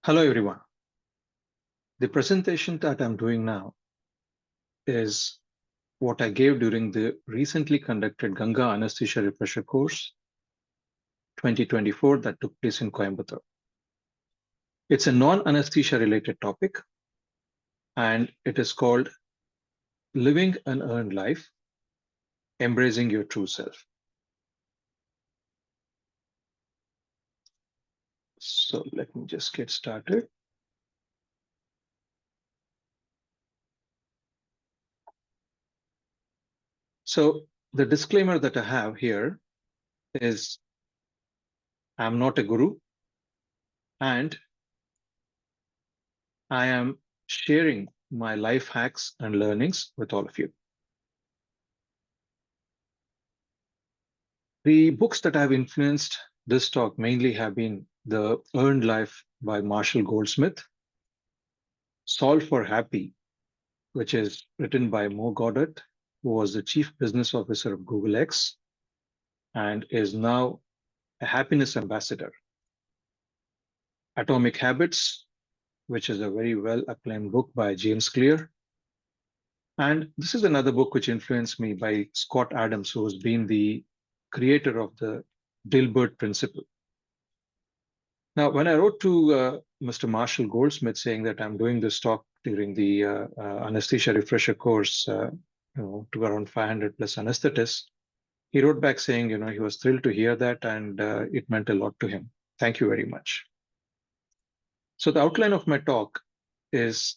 Hello, everyone. The presentation that I'm doing now is what I gave during the recently conducted Ganga Anesthesia Refresher Course 2024 that took place in Coimbatore. It's a non-anesthesia related topic, and it is called Living an Earned Life, Embracing Your True Self. So let me just get started. So the disclaimer that I have here is I'm not a guru, and I am sharing my life hacks and learnings with all of you. The books that have influenced this talk mainly have been The Earned Life by Marshall Goldsmith, Solve for Happy, which is written by Mo Goddard, who was the chief business officer of Google X and is now a happiness ambassador. Atomic Habits, which is a very well acclaimed book by James Clear. And this is another book which influenced me by Scott Adams, who has been the creator of the Dilbert Principle. Now, when I wrote to Mr. Marshall Goldsmith saying that I'm doing this talk during the anesthesia refresher course, to around 500 plus anesthetists, he wrote back saying, he was thrilled to hear that and it meant a lot to him. Thank you very much. So the outline of my talk is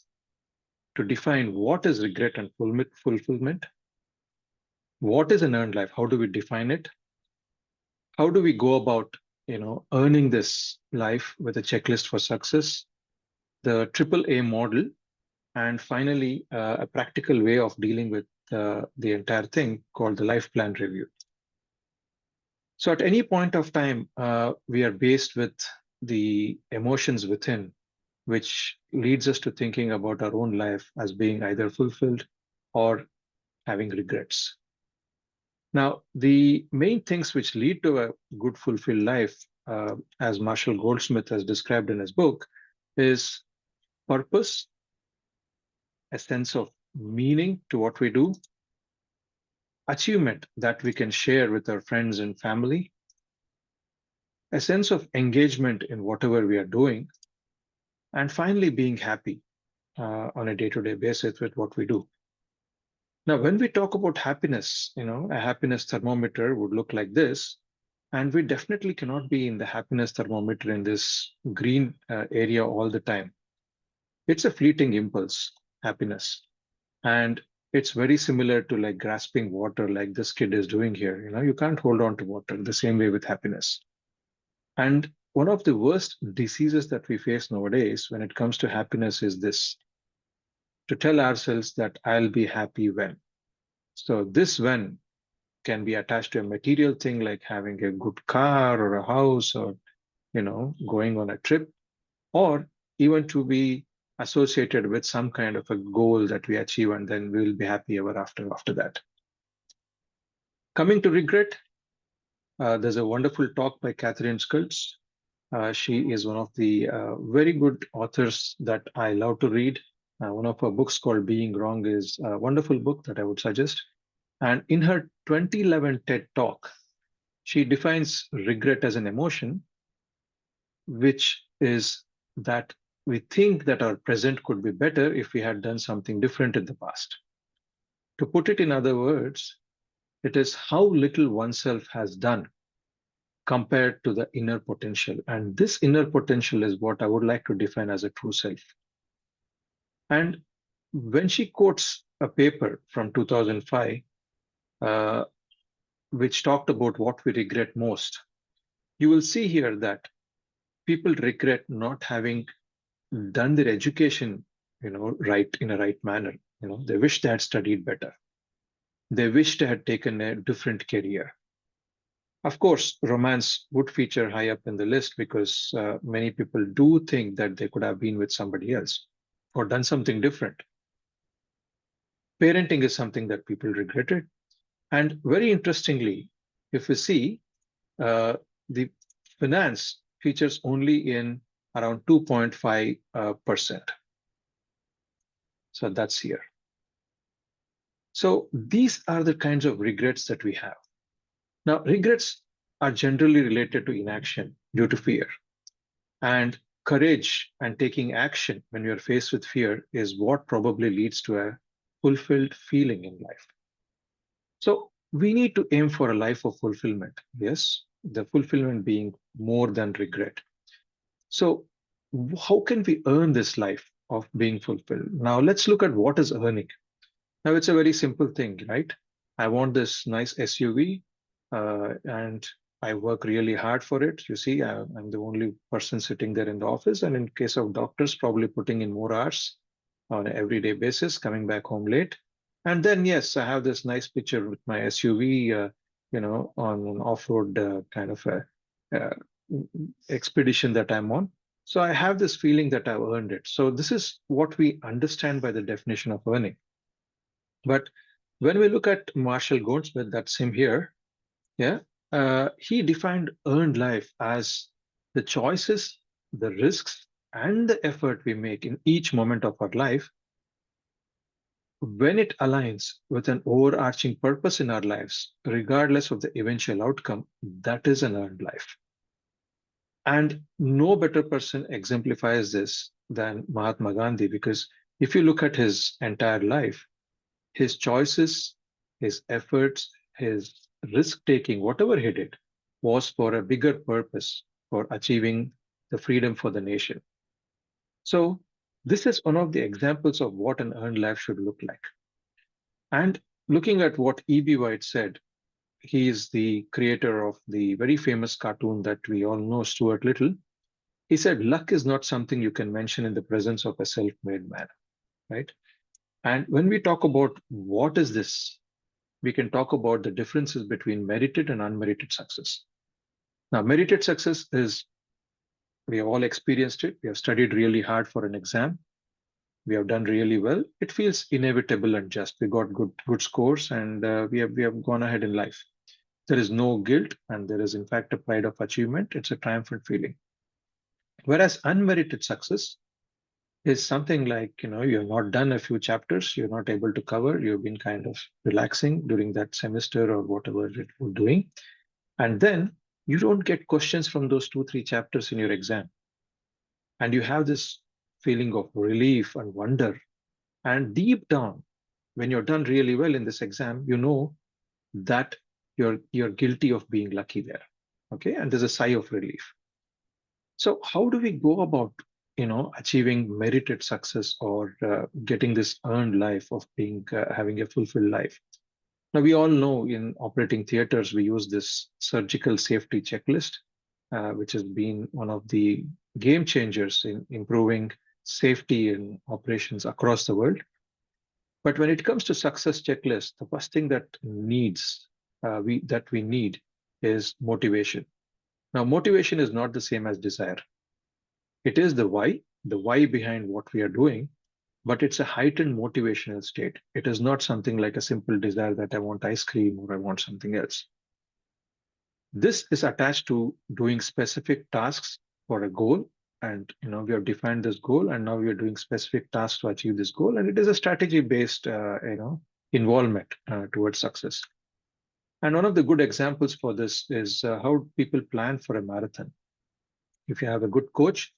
to define what is regret and fulfillment. What is an earned life? How do we define it? How do we go about, earning this life with a checklist for success? The AAA model, and finally, a practical way of dealing with the entire thing called the life plan review. So at any point of time, we are faced with the emotions within, which leads us to thinking about our own life as being either fulfilled or having regrets. Now, the main things which lead to a good fulfilled life, as Marshall Goldsmith has described in his book, is purpose, a sense of meaning to what we do, achievement that we can share with our friends and family, a sense of engagement in whatever we are doing, and finally being happy on a day-to-day basis with what we do. Now, when we talk about happiness, a happiness thermometer would look like this, and we definitely cannot be in the happiness thermometer in this green area all the time. It's a fleeting impulse, happiness. And it's very similar to like grasping water like this kid is doing here. You can't hold on to water the same way with happiness. And one of the worst diseases that we face nowadays when it comes to happiness is this, to tell ourselves that I'll be happy when. So this when can be attached to a material thing like having a good car or a house or, going on a trip, or even to be associated with some kind of a goal that we achieve and then we will be happy ever after that. Coming to regret, there's a wonderful talk by Catherine Schultz. She is one of the very good authors that I love to read. One of her books called Being Wrong is a wonderful book that I would suggest. And in her 2011 TED Talk, she defines regret as an emotion, which is that we think that our present could be better if we had done something different in the past. To put it in other words, it is how little oneself has done compared to the inner potential. And this inner potential is what I would like to define as a true self. And when she quotes a paper from 2005, which talked about what we regret most, you will see here that people regret not having done their education, right in a right manner. They wish they had studied better. They wish they had taken a different career. Of course, romance would feature high up in the list because many people do think that they could have been with somebody else or done something different. Parenting is something that people regretted. And very interestingly, if we see, the finance features only in around 2.5%. So that's here. So these are the kinds of regrets that we have. Now, regrets are generally related to inaction due to fear. And courage and taking action when you're faced with fear is what probably leads to a fulfilled feeling in life. So we need to aim for a life of fulfillment. Yes, the fulfillment being more than regret. So how can we earn this life of being fulfilled? Now let's look at what is earning. Now it's a very simple thing, right? I want this nice SUV, and I work really hard for it. You see, I'm the only person sitting there in the office, and in case of doctors, probably putting in more hours on an everyday basis, coming back home late. And then, yes, I have this nice picture with my SUV, on an off-road kind of a uh, expedition that I'm on. So I have this feeling that I've earned it. So this is what we understand by the definition of earning. But when we look at Marshall Goldsmith, that's him here, yeah, he defined earned life as the choices, the risks, and the effort we make in each moment of our life when it aligns with an overarching purpose in our lives, regardless of the eventual outcome. That is an earned life. And no better person exemplifies this than Mahatma Gandhi, because if you look at his entire life, his choices, his efforts, his risk taking, whatever he did, was for a bigger purpose, for achieving the freedom for the nation. So, this is one of the examples of what an earned life should look like. And looking at what E.B. White said, he is the creator of the very famous cartoon that we all know, Stuart Little. He said, luck is not something you can mention in the presence of a self made man, right? And when we talk about what is this, we can talk about the differences between merited and unmerited success. Now, merited success is, we have all experienced it. We have studied really hard for an exam. We have done really well. It feels inevitable and just. We got good scores, and we have gone ahead in life. There is no guilt, and there is in fact a pride of achievement. It's a triumphant feeling. Whereas unmerited success is something like, you have not done a few chapters, you're not able to cover, you've been kind of relaxing during that semester or whatever you're doing. And then you don't get questions from those 2, 3 chapters in your exam. And you have this feeling of relief and wonder. And deep down, when you're done really well in this exam, you know that you're guilty of being lucky there. Okay. And there's a sigh of relief. So how do we go about, achieving merited success or getting this earned life of being having a fulfilled life? Now, we all know in operating theaters, we use this surgical safety checklist, which has been one of the game changers in improving safety in operations across the world. But when it comes to success checklist, the first thing that we need is motivation. Now, motivation is not the same as desire. It is the why behind what we are doing, but it's a heightened motivational state. It is not something like a simple desire that I want ice cream or I want something else. This is attached to doing specific tasks for a goal. And we have defined this goal, and now we are doing specific tasks to achieve this goal. And it is a strategy-based, involvement towards success. And one of the good examples for this is how people plan for a marathon. If you have a good coach,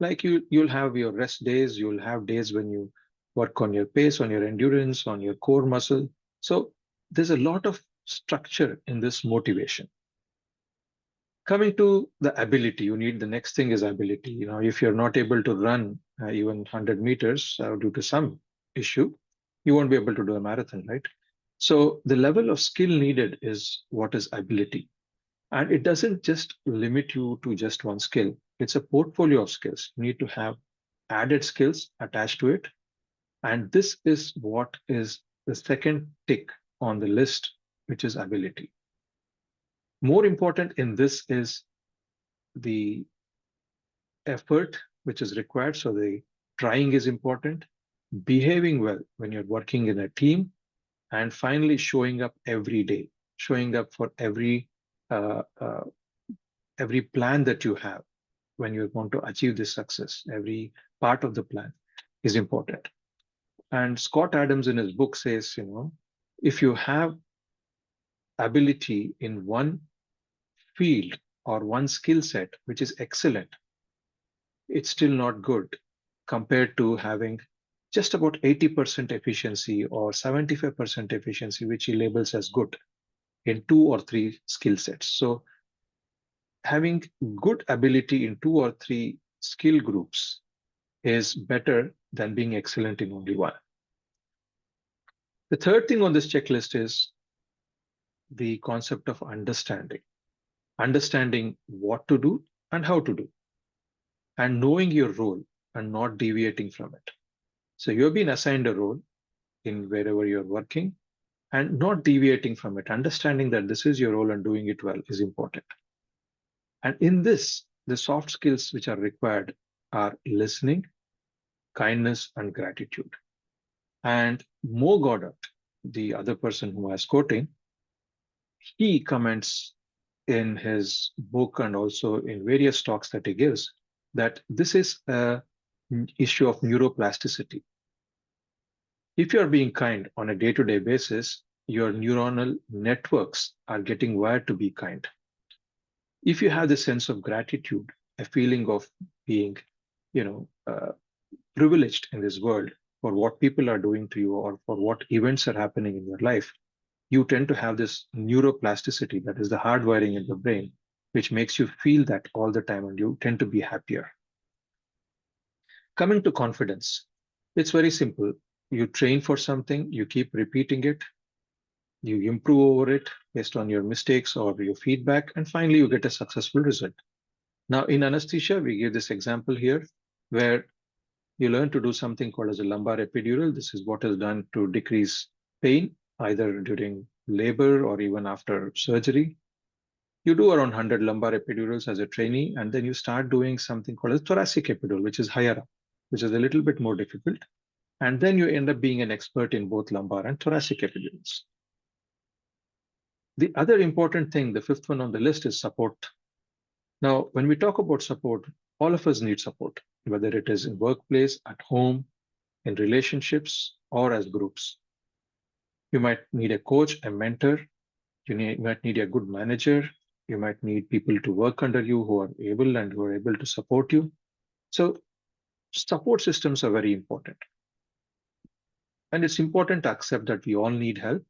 like you'll have your rest days, you'll have days when you work on your pace, on your endurance, on your core muscle. So there's a lot of structure in this motivation. Coming to the ability, you need the next thing is ability. If you're not able to run even 100 meters due to some issue, you won't be able to do a marathon, right? So the level of skill needed is what is ability. And it doesn't just limit you to just one skill. It's a portfolio of skills. You need to have added skills attached to it. And this is what is the second tick on the list, which is ability. More important in this is the effort which is required. So the trying is important, behaving well when you're working in a team, and finally showing up every day, showing up for every plan that you have. when you want to achieve this success. Every part of the plan is important. And Scott Adams in his book says, if you have ability in one field or one skill set which is excellent, it's still not good compared to having just about 80% efficiency or 75% efficiency, which he labels as good in two or three skill sets. So having good ability in two or three skill groups is better than being excellent in only one. The third thing on this checklist is the concept of understanding what to do and how to do, and knowing your role and not deviating from it. So you've been assigned a role in wherever you're working and not deviating from it. Understanding that this is your role and doing it well is important. And in this, the soft skills which are required are listening, kindness, and gratitude. And Mo Goddard, the other person who has quoting, he comments in his book and also in various talks that he gives that this is an issue of neuroplasticity. If you're being kind on a day-to-day basis, your neuronal networks are getting wired to be kind. If you have this sense of gratitude, a feeling of being, privileged in this world for what people are doing to you or for what events are happening in your life, you tend to have this neuroplasticity, that is the hardwiring in the brain, which makes you feel that all the time and you tend to be happier. Coming to confidence, it's very simple. You train for something, you keep repeating it, you improve over it based on your mistakes or your feedback, and finally you get a successful result. Now, in anesthesia, we give this example here where you learn to do something called as a lumbar epidural. This is what is done to decrease pain, either during labor or even after surgery. You do around 100 lumbar epidurals as a trainee, and then you start doing something called a thoracic epidural, which is higher up, which is a little bit more difficult. And then you end up being an expert in both lumbar and thoracic epidurals. The other important thing, the fifth one on the list, is support. Now, when we talk about support, all of us need support, whether it is in workplace, at home, in relationships, or as groups. You might need a coach, a mentor. You might need a good manager. You might need people to work under you who are able to support you. So support systems are very important. And it's important to accept that we all need help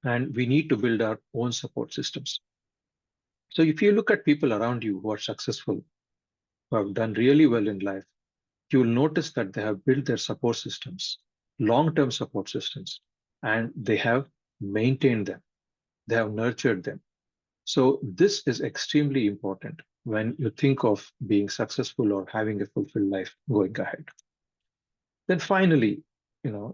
and we need to build our own support systems. So if you look at people around you who are successful, who have done really well in life, you will notice that they have built their support systems, long-term support systems, and they have maintained them. They have nurtured them. So this is extremely important when you think of being successful or having a fulfilled life going ahead. Then finally,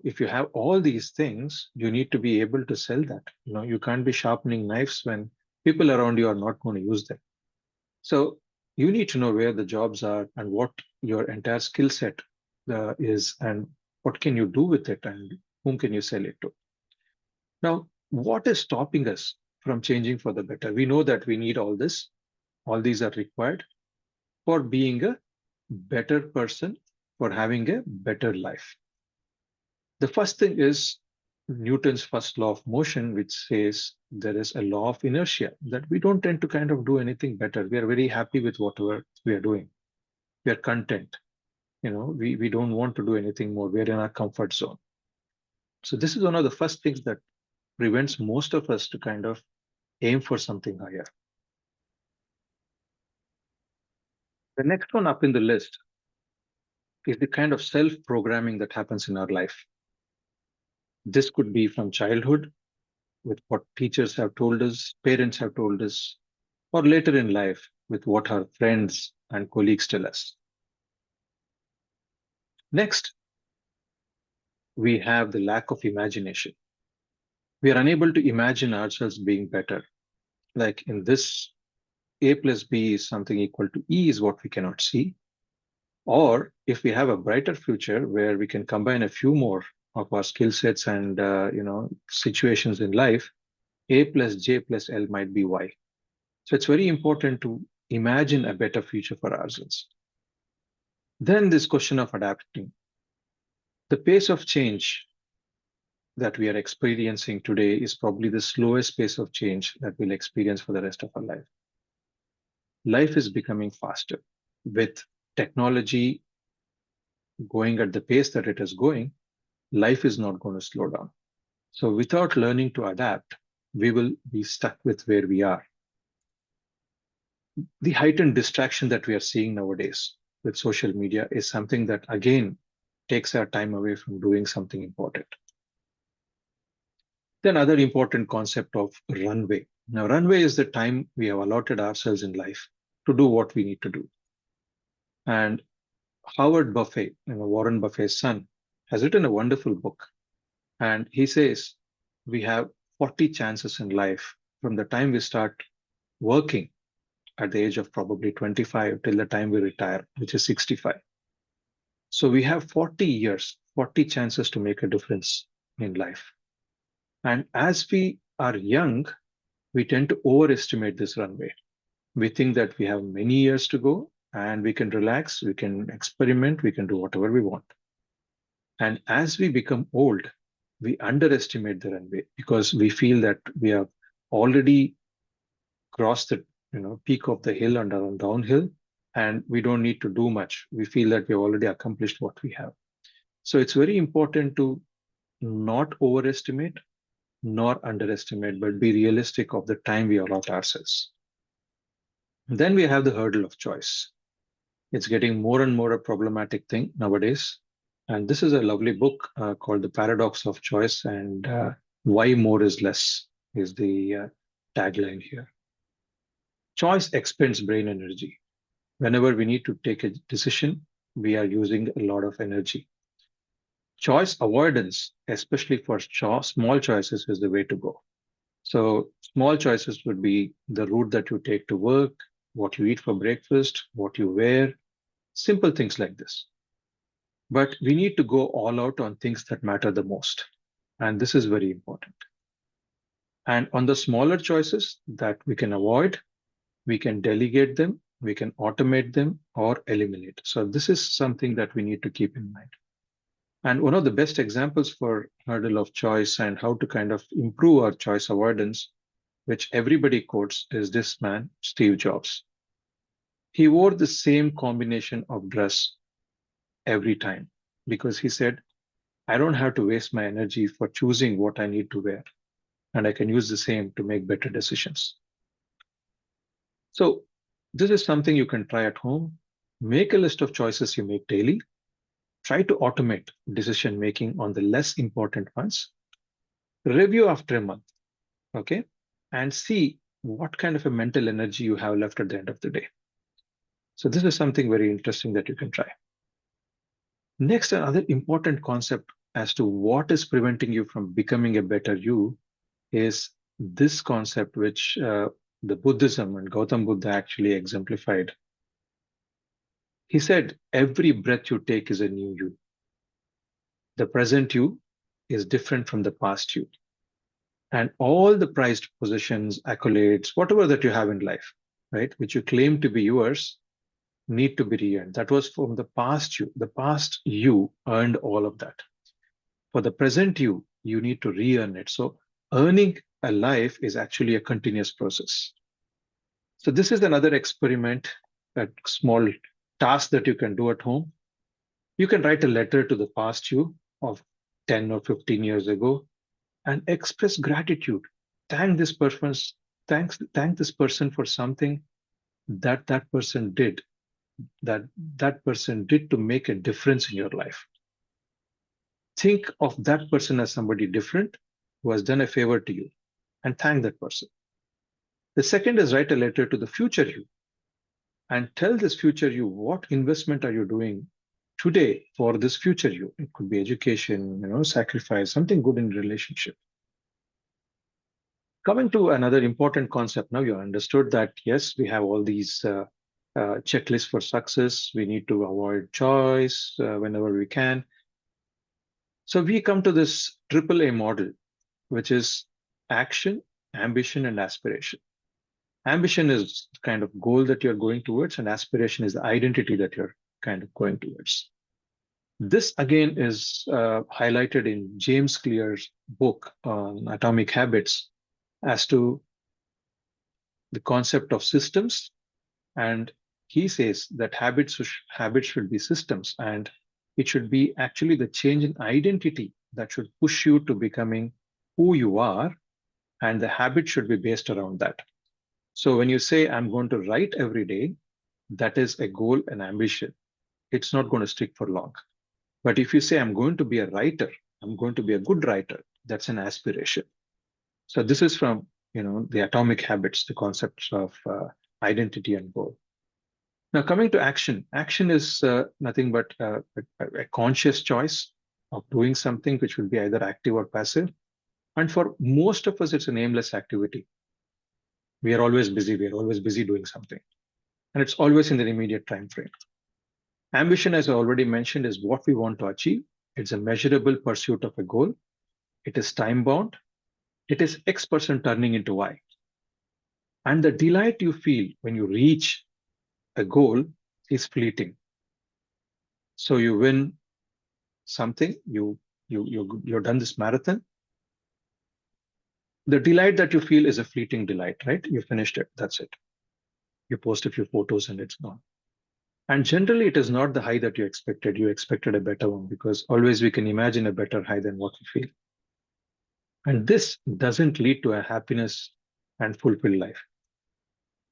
if you have all these things, you need to be able to sell that. You can't be sharpening knives when people around you are not going to use them. So you need to know where the jobs are and what your entire skill set is and what can you do with it and whom can you sell it to. Now, what is stopping us from changing for the better? We know that we need all this. All these are required for being a better person, for having a better life. The first thing is Newton's first law of motion, which says there is a law of inertia, that we don't tend to kind of do anything better. We are very happy with whatever we are doing. We are content. We don't want to do anything more. We're in our comfort zone. So this is one of the first things that prevents most of us to kind of aim for something higher. The next one up in the list is the kind of self-programming that happens in our life. This could be from childhood, with what teachers have told us, parents have told us, or later in life with what our friends and colleagues tell us. Next, we have the lack of imagination. We are unable to imagine ourselves being better. Like in this, A plus B is something equal to E is what we cannot see. Or if we have a brighter future where we can combine a few more of our skill sets and situations in life, A plus J plus L might be Y. So it's very important to imagine a better future for ourselves. Then this question of adapting. The pace of change that we are experiencing today is probably the slowest pace of change that we'll experience for the rest of our life. Life is becoming faster. With technology going at the pace that it is going, life is not going to slow down. So without learning to adapt, we will be stuck with where we are. The heightened distraction that we are seeing nowadays with social media is something that, again, takes our time away from doing something important. Then another important concept of runway. Now, runway is the time we have allotted ourselves in life to do what we need to do. And Howard Buffett, Warren Buffett's son, has written a wonderful book. And he says we have 40 chances in life from the time we start working at the age of probably 25 till the time we retire, which is 65. So we have 40 years, 40 chances to make a difference in life. And as we are young, we tend to overestimate this runway. We think that we have many years to go and we can relax, we can experiment, we can do whatever we want. And as we become old, we underestimate the runway because we feel that we have already crossed the peak of the hill and are downhill, and we don't need to do much. We feel that we have already accomplished what we have. So it's very important to not overestimate nor underestimate, but be realistic of the time we allot ourselves. Then we have the hurdle of choice. It's getting more and more a problematic thing nowadays. And this is a lovely book called The Paradox of Choice, and Why More is Less is the tagline here. Choice expends brain energy. Whenever we need to take a decision, we are using a lot of energy. Choice avoidance, especially for small choices, is the way to go. So small choices would be the route that you take to work, what you eat for breakfast, what you wear, simple things like this. But we need to go all out on things that matter the most. And this is very important. And on the smaller choices that we can avoid, we can delegate them, we can automate them, or eliminate. So this is something that we need to keep in mind. And one of the best examples for hurdle of choice and how to kind of improve our choice avoidance, which everybody quotes, is this man, Steve Jobs. He wore the same combination of dress every time because he said, I don't have to waste my energy for choosing what I need to wear, and I can use the same to make better decisions. So this is something you can try at home. Make a list of choices you make daily. Try to automate decision making on the less important ones. Review after a month, okay? And see what kind of a mental energy you have left at the end of the day. So this is something very interesting that you can try. Next, another important concept as to what is preventing you from becoming a better you is this concept, which the Buddhism and Gautam Buddha actually exemplified. He said, every breath you take is a new you. The present you is different from the past you. And all the prized possessions, accolades, whatever that you have in life, right, which you claim to be yours, need to be re-earned. That was from the past you. The past you earned all of that. For the present you, you need to re-earn it. So earning a life is actually a continuous process. So this is another experiment, a small task that you can do at home. You can write a letter to the past you of 10 or 15 years ago and express gratitude. Thank this person for something that person did, that person did to make a difference in your life. Think of that person as somebody different who has done a favor to you and thank that person. The second is write a letter to the future you and tell this future you what investment are you doing today for this future you. It could be education, sacrifice, something good in relationship. Coming to another important concept, now you understood that yes, we have all these checklists for success. We need to avoid choice whenever we can. So we come to this AAA model, which is action, ambition, and aspiration. Ambition is the kind of goal that you're going towards, and aspiration is the identity that you're kind of going towards. This again is highlighted in James Clear's book on atomic habits as to the concept of systems. And he says that habits should be systems, and it should be actually the change in identity that should push you to becoming who you are, and the habit should be based around that. So when you say, I'm going to write every day, that is a goal and ambition. It's not going to stick for long. But if you say, I'm going to be a writer, I'm going to be a good writer, that's an aspiration. So this is from, the atomic habits, the concepts of identity and goal. Now, coming to action, action is nothing but a conscious choice of doing something which will be either active or passive. And for most of us, it's an aimless activity. We are always busy. We are always busy doing something. And it's always in the immediate time frame. Ambition, as I already mentioned, is what we want to achieve. It's a measurable pursuit of a goal. It is time bound. It is X% turning into Y. And the delight you feel when you reach a goal is fleeting. So you win something, you've done this marathon. The delight that you feel is a fleeting delight, right? You finished it, that's it. You post a few photos and it's gone. And generally, it is not the high that you expected. You expected a better one, because always we can imagine a better high than what we feel. And this doesn't lead to a happiness and fulfilled life.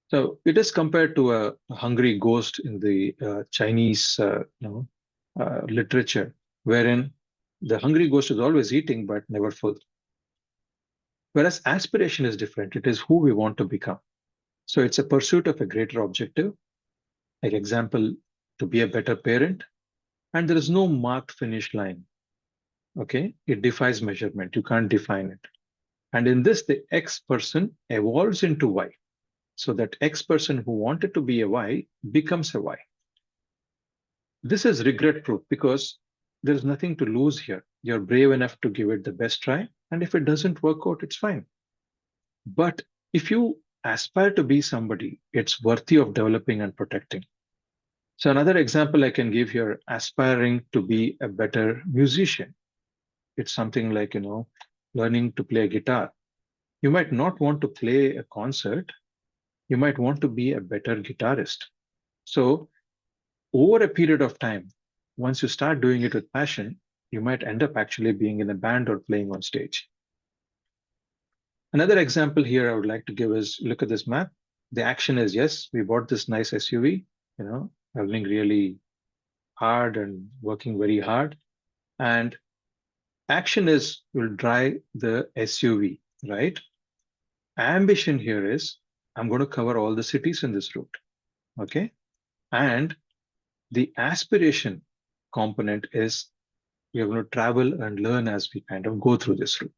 So it is compared to a hungry ghost in the Chinese literature, wherein the hungry ghost is always eating but never full. Whereas aspiration is different. It is who we want to become. So it's a pursuit of a greater objective. Like example, to be a better parent, and there is no marked finish line. Okay, it defies measurement. You can't define it. And in this, the X person evolves into Y. So that X person who wanted to be a Y becomes a Y. This is regret proof, because there's nothing to lose here. You're brave enough to give it the best try. And if it doesn't work out, it's fine. But if you aspire to be somebody, it's worthy of developing and protecting. So another example I can give here, aspiring to be a better musician. It's something like, learning to play a guitar. You might not want to play a concert. You might want to be a better guitarist. So over a period of time, once you start doing it with passion, you might end up actually being in a band or playing on stage. Another example here I would like to give is, look at this map. The action is, yes, we bought this nice SUV, earning really hard and working very hard. And action is, will drive the SUV, right? Ambition here is, I'm going to cover all the cities in this route, okay? And the aspiration component is, we're going to travel and learn as we kind of go through this route.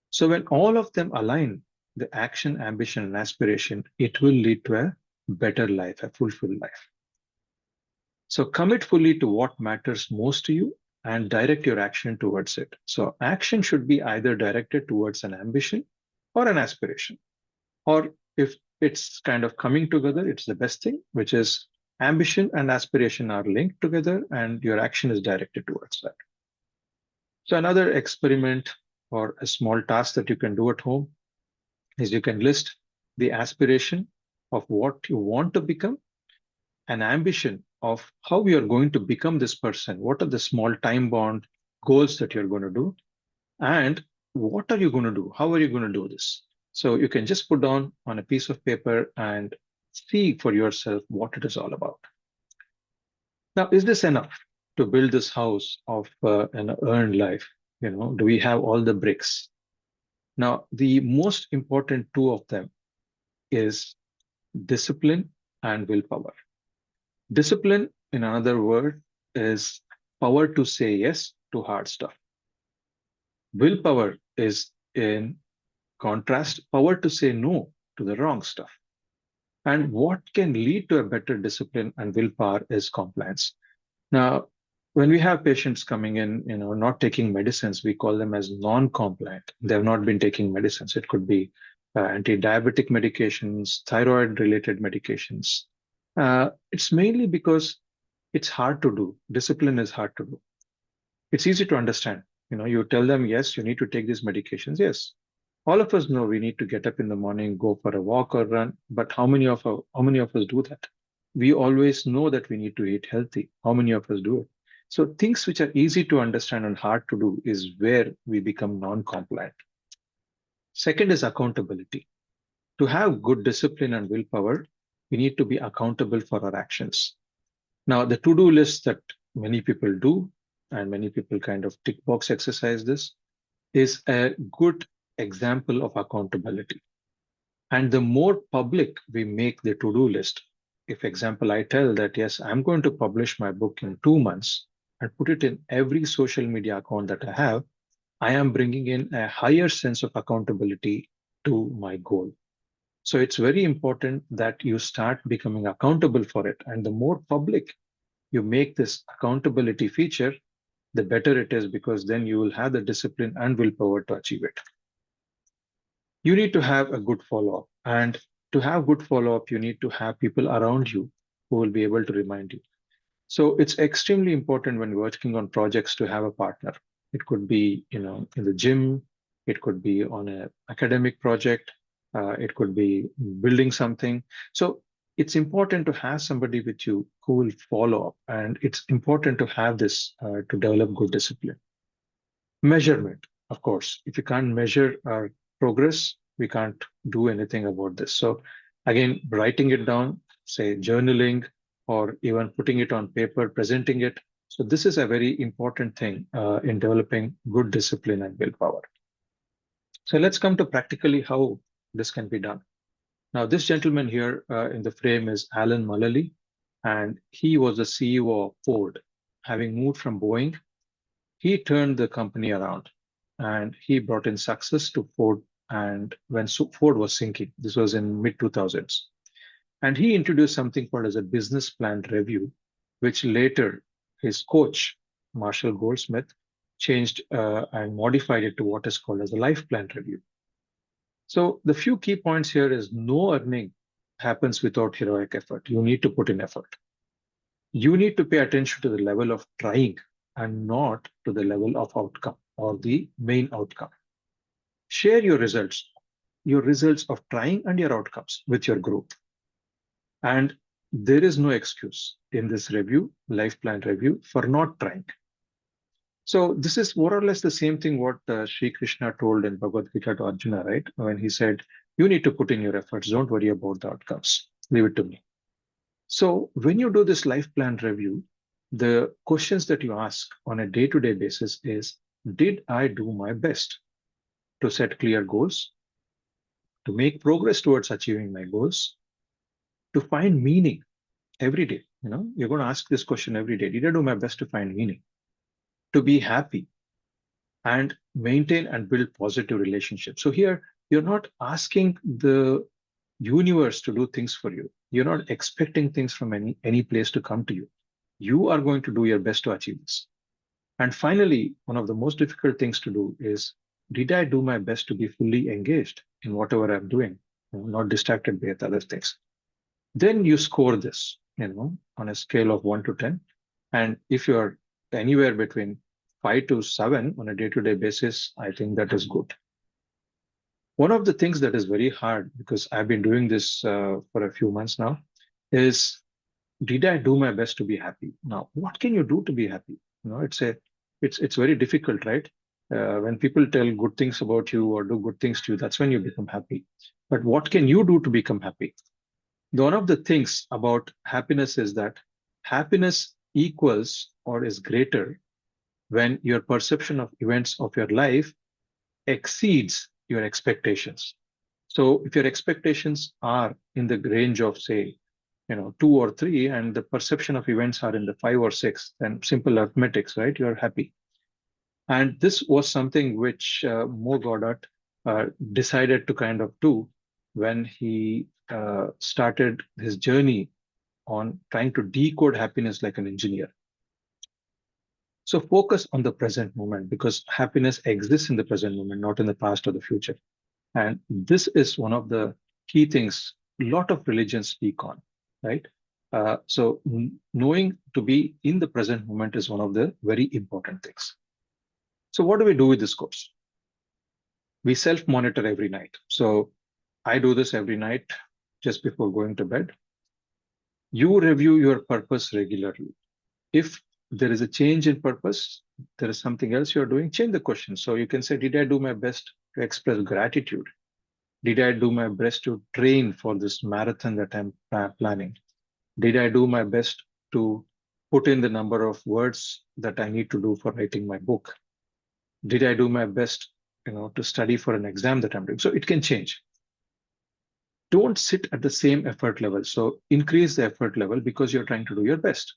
So when all of them align, the action, ambition, and aspiration, it will lead to a better life, a fulfilled life. So commit fully to what matters most to you and direct your action towards it. So action should be either directed towards an ambition or an aspiration. Or if it's kind of coming together, it's the best thing, which is ambition and aspiration are linked together and your action is directed towards that. So another experiment or a small task that you can do at home is you can list the aspiration of what you want to become, an ambition of how you're going to become this person. What are the small time-bound goals that you're going to do? And what are you going to do? How are you going to do this? So you can just put down on a piece of paper and see for yourself what it is all about. Now, is this enough to build this house of an earned life? Do we have all the bricks? Now, the most important two of them is discipline and willpower. Discipline, in another word, is power to say yes to hard stuff. Willpower is, in contrast, power to say no to the wrong stuff. And what can lead to a better discipline and willpower is compliance. Now, when we have patients coming in, not taking medicines, we call them as non-compliant. They have not been taking medicines. It could be anti-diabetic medications, thyroid-related medications. It's mainly because it's hard to do. Discipline is hard to do. It's easy to understand. You tell them, yes, you need to take these medications. Yes, all of us know we need to get up in the morning, go for a walk or run. But how many of us do that? We always know that we need to eat healthy. How many of us do it? So things which are easy to understand and hard to do is where we become non-compliant. Second is accountability. To have good discipline and willpower, we need to be accountable for our actions. Now, the to-do list that many people do, and many people kind of tick box exercise this, is a good example of accountability. And the more public we make the to-do list, if example, I tell that, yes, I'm going to publish my book in 2 months and put it in every social media account that I have, I am bringing in a higher sense of accountability to my goal. So it's very important that you start becoming accountable for it. And the more public you make this accountability feature, the better it is, because then you will have the discipline and willpower to achieve it. You need to have a good follow-up. And to have good follow-up, you need to have people around you who will be able to remind you. So it's extremely important when working on projects to have a partner. It could be, in the gym, it could be on an academic project, it could be building something. So it's important to have somebody with you who will follow up, and it's important to have this to develop good discipline. Measurement, of course. If you can't measure our progress, we can't do anything about this. So again, writing it down, say journaling, or even putting it on paper, presenting it. So this is a very important thing in developing good discipline and willpower. So let's come to practically how this can be done. Now, this gentleman here in the frame is Alan Mulally, and he was the CEO of Ford. Having moved from Boeing, he turned the company around and he brought in success to Ford. And when Ford was sinking, this was in mid 2000s. And he introduced something called as a business plan review, which later his coach, Marshall Goldsmith, changed and modified it to what is called as a life plan review. So the few key points here is no earning happens without heroic effort. You need to put in effort. You need to pay attention to the level of trying and not to the level of outcome or the main outcome. Share your results of trying and your outcomes with your group. And there is no excuse in this review, life plan review, for not trying. So this is more or less the same thing what Sri Krishna told in Bhagavad Gita to Arjuna, right? When he said, you need to put in your efforts, don't worry about the outcomes, leave it to me. So when you do this life plan review, the questions that you ask on a day-to-day basis is, did I do my best to set clear goals, to make progress towards achieving my goals, to find meaning every day? You're going to ask this question every day. Did I do my best to find meaning, to be happy, and maintain and build positive relationships? So here, you're not asking the universe to do things for you. You're not expecting things from any place to come to you. You are going to do your best to achieve this. And finally, one of the most difficult things to do is, did I do my best to be fully engaged in whatever I'm doing, not distracted by other things? Then you score this, on a scale of 1 to 10. And if you're anywhere between 5 to 7 on a day-to-day basis, I think that is good. One of the things that is very hard, because I've been doing this for a few months now, is, did I do my best to be happy? Now, what can you do to be happy? It's very difficult, right? When people tell good things about you or do good things to you, that's when you become happy. But what can you do to become happy? One of the things about happiness is that happiness equals or is greater when your perception of events of your life exceeds your expectations. So if your expectations are in the range of, say, 2 or 3, and the perception of events are in the 5 or 6, then simple arithmetics, right? You're happy. And this was something which Mo Goddard decided to kind of do when he started his journey on trying to decode happiness like an engineer. So focus on the present moment, because happiness exists in the present moment, not in the past or the future. And this is one of the key things a lot of religions speak on, right? So knowing to be in the present moment is one of the very important things. So what do we do with this course? We self-monitor every night. So I do this every night just before going to bed. You review your purpose regularly. If there is a change in purpose, there is something else you're doing, change the question. So you can say, did I do my best to express gratitude? Did I do my best to train for this marathon that I'm planning? Did I do my best to put in the number of words that I need to do for writing my book? Did I do my best, to study for an exam that I'm doing? So it can change. Don't sit at the same effort level. So increase the effort level because you're trying to do your best.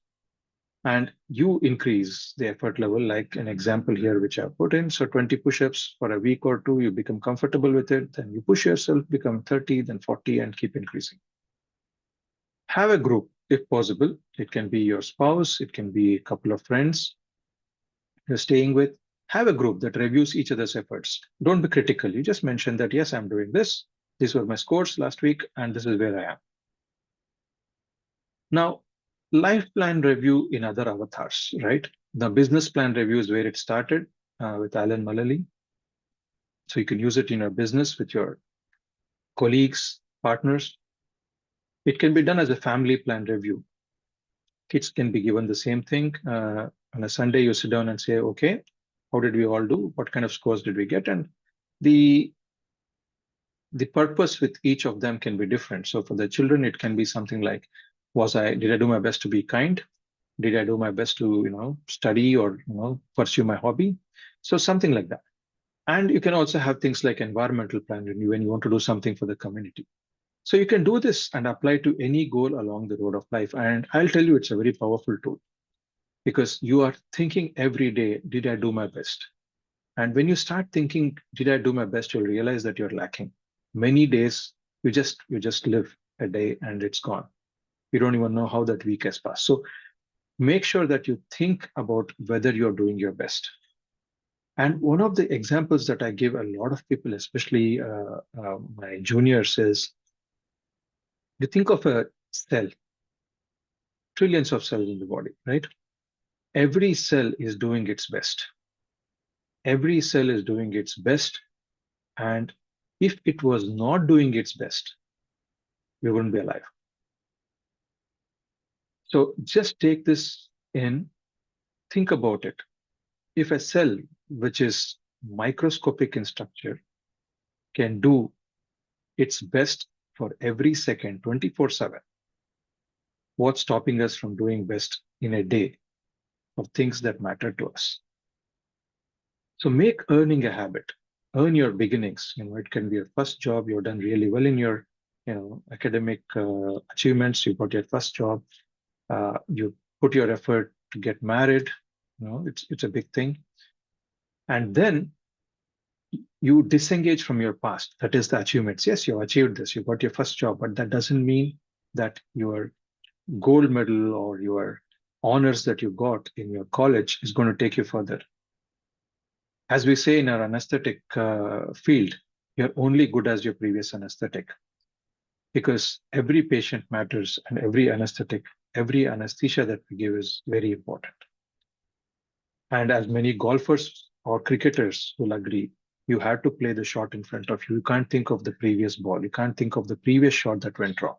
And you increase the effort level, like an example here, which I've put in. So 20 push-ups for a week or two, you become comfortable with it. Then you push yourself, become 30, then 40, and keep increasing. Have a group, if possible. It can be your spouse, it can be a couple of friends you're staying with. Have a group that reviews each other's efforts. Don't be critical. You just mention that, yes, I'm doing this. These were my scores last week, and this is where I am. Now, life plan review in other avatars, right? The business plan review is where it started with Alan Mullally. So you can use it in your business with your colleagues, partners. It can be done as a family plan review. Kids can be given the same thing. On a Sunday, you sit down and say, okay, how did we all do? What kind of scores did we get? And the the purpose with each of them can be different. So for the children, it can be something like, did I do my best to be kind? Did I do my best to, study or, pursue my hobby? So something like that. And you can also have things like environmental plan review when you want to do something for the community. So you can do this and apply to any goal along the road of life. And I'll tell you, it's a very powerful tool because you are thinking every day, did I do my best? And when you start thinking, did I do my best, you'll realize that you're lacking. Many days, you just live a day and it's gone. You don't even know how that week has passed. So make sure that you think about whether you're doing your best. And one of the examples that I give a lot of people, especially my juniors, is you think of a cell, trillions of cells in the body, right? Every cell is doing its best. Every cell is doing its best. And if it was not doing its best, we wouldn't be alive. So just take this in, think about it. If a cell, which is microscopic in structure, can do its best for every second, 24/7, what's stopping us from doing best in a day of things that matter to us? So make earning a habit. Earn your beginnings. It can be your first job. You've done really well in your, academic achievements. You got your first job. You put your effort to get married. It's a big thing. And then you disengage from your past. That is the achievements. Yes, you achieved this. You got your first job, but that doesn't mean that your gold medal or your honors that you got in your college is going to take you further. As we say in our anesthetic field, you're only good as your previous anesthetic because every patient matters and every anesthetic, every anesthesia that we give is very important. And as many golfers or cricketers will agree, you have to play the shot in front of you. You can't think of the previous ball. You can't think of the previous shot that went wrong.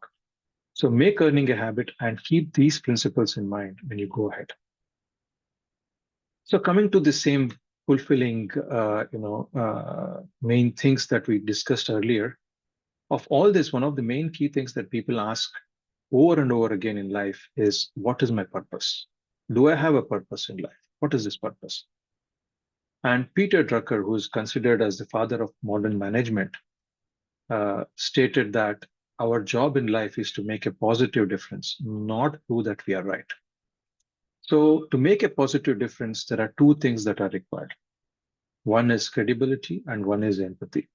So make earning a habit and keep these principles in mind when you go ahead. So coming to the same fulfilling, main things that we discussed earlier, of all this, one of the main key things that people ask over and over again in life is, what is my purpose? Do I have a purpose in life? What is this purpose? And Peter Drucker, who is considered as the father of modern management, stated that our job in life is to make a positive difference, not prove that we are right. So to make a positive difference, there are two things that are required. One is credibility and one is empathy.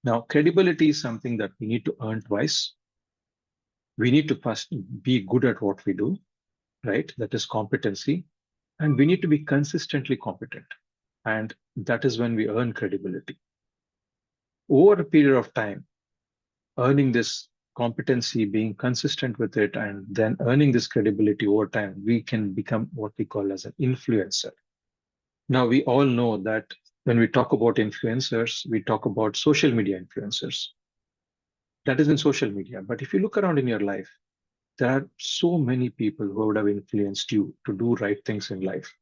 Now, credibility is something that we need to earn twice. We need to first be good at what we do, right? That is competency. And we need to be consistently competent. And that is when we earn credibility. over a period of time, earning this competency, being consistent with it, and then earning this credibility over time, we can become what we call as an influencer. Now, we all know that when we talk about influencers, we talk about social media influencers. That is in social media. But if you look around in your life, there are so many people who would have influenced you to do right things in life,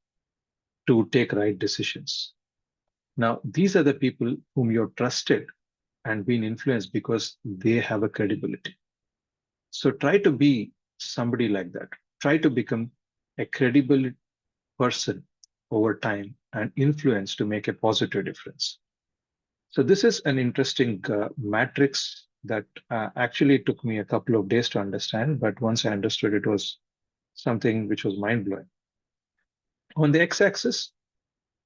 to take right decisions. Now, these are the people whom you're trusted and been influenced because they have a credibility. So try to be somebody like that. Try to become a credible person over time and influence to make a positive difference. So this is an interesting matrix that actually took me a couple of days to understand, but once I understood, it was something which was mind-blowing. On the x-axis,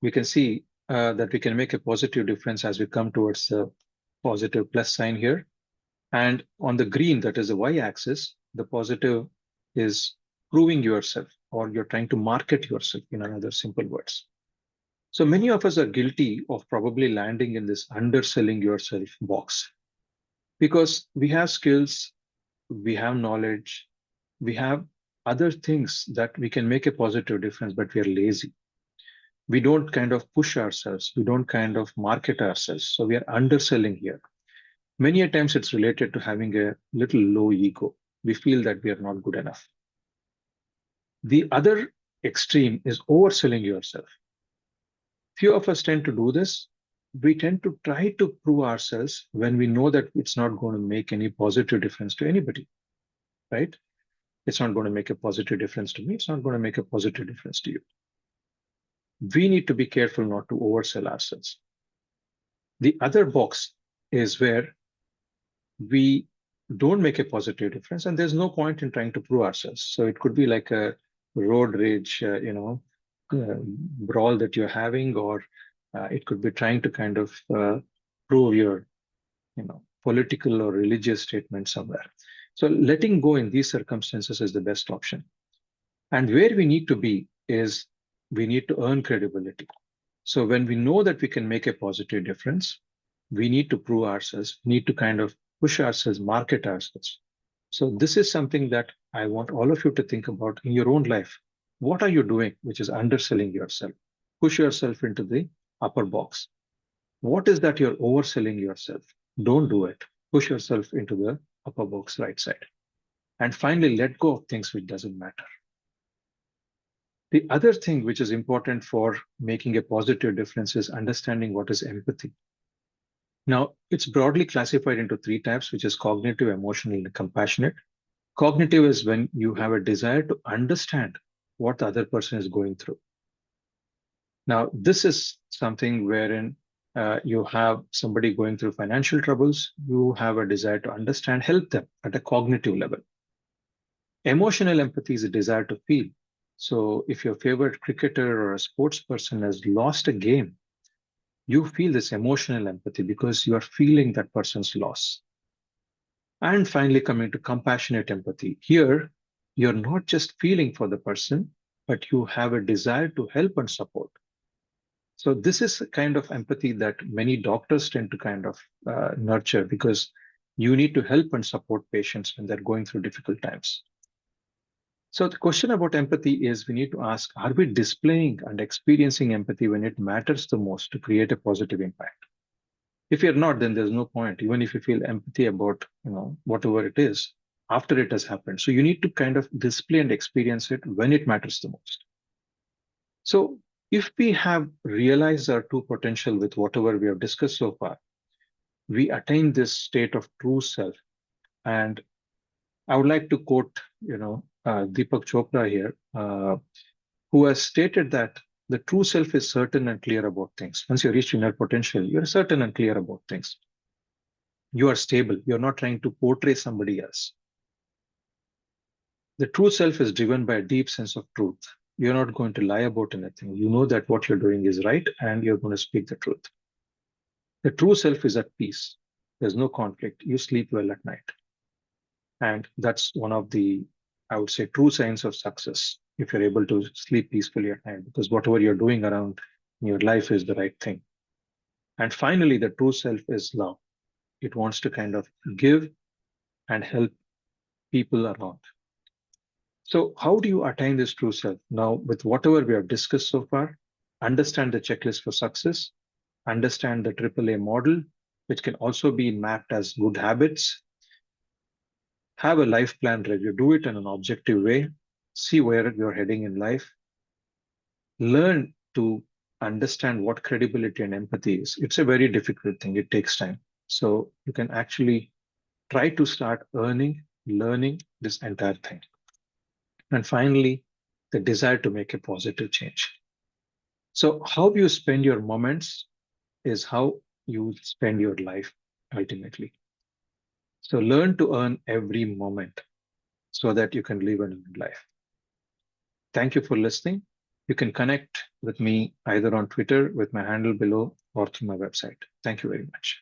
we can see that we can make a positive difference as we come towards the positive plus sign here. And on the green, that is the y-axis, the positive is proving yourself, or you're trying to market yourself, in another simple words. So many of us are guilty of probably landing in this underselling yourself box because we have skills, we have knowledge, we have other things that we can make a positive difference, but we are lazy. We don't kind of push ourselves, we don't kind of market ourselves. So we are underselling here. Many a times it's related to having a little low ego. We feel that we are not good enough. The other extreme is overselling yourself. Few of us tend to do this. We tend to try to prove ourselves when we know that it's not going to make any positive difference to anybody, right? It's not going to make a positive difference to me. It's not going to make a positive difference to you. We need to be careful not to oversell ourselves. The other box is where we don't make a positive difference, and there's no point in trying to prove ourselves. So it could be like a road rage, brawl that you're having, or it could be trying to kind of prove your, political or religious statement somewhere. So letting go in these circumstances is the best option. And where we need to be is we need to earn credibility. So when we know that we can make a positive difference, we need to prove ourselves, need to kind of push ourselves, market ourselves. So this is something that I want all of you to think about in your own life. What are you doing which is underselling yourself? Push yourself into the upper box. What is that you're overselling yourself? Don't do it. Push yourself into the upper box right side. And finally, let go of things which doesn't matter. The other thing which is important for making a positive difference is understanding what is empathy. Now, it's broadly classified into three types, which is cognitive, emotional, and compassionate. Cognitive is when you have a desire to understand what the other person is going through. Now, this is something wherein you have somebody going through financial troubles, you have a desire to understand, help them at a cognitive level. Emotional empathy is a desire to feel. So if your favorite cricketer or a sports person has lost a game, you feel this emotional empathy because you are feeling that person's loss. And finally, coming to compassionate empathy. Here, you're not just feeling for the person, but you have a desire to help and support. So this is a kind of empathy that many doctors tend to kind of nurture because you need to help and support patients when they're going through difficult times. So the question about empathy is we need to ask, are we displaying and experiencing empathy when it matters the most to create a positive impact? If you're not, then there's no point, even if you feel empathy about, whatever it is after it has happened. So you need to kind of display and experience it when it matters the most. So if we have realized our true potential with whatever we have discussed so far, we attain this state of true self. And I would like to quote, Deepak Chopra here, who has stated that the true self is certain and clear about things. Once you reach inner potential, you're certain and clear about things. You are stable. You're not trying to portray somebody else. The true self is driven by a deep sense of truth. You're not going to lie about anything. You know that what you're doing is right and you're going to speak the truth. The true self is at peace. There's no conflict. You sleep well at night. And that's one of the, I would say, true signs of success if you're able to sleep peacefully at night, because whatever you're doing around in your life is the right thing. And finally, the true self is love. It wants to kind of give and help people around. So, how do you attain this true self? Now, with whatever we have discussed so far, understand the checklist for success, understand the AAA model, which can also be mapped as good habits, have a life plan review, do it in an objective way, see where you're heading in life, learn to understand what credibility and empathy is. It's a very difficult thing, it takes time. So, you can actually try to start learning this entire thing. And finally, the desire to make a positive change. So, how you spend your moments is how you spend your life ultimately. So, learn to earn every moment so that you can live a good life. Thank you for listening. You can connect with me either on Twitter with my handle below or through my website. Thank you very much.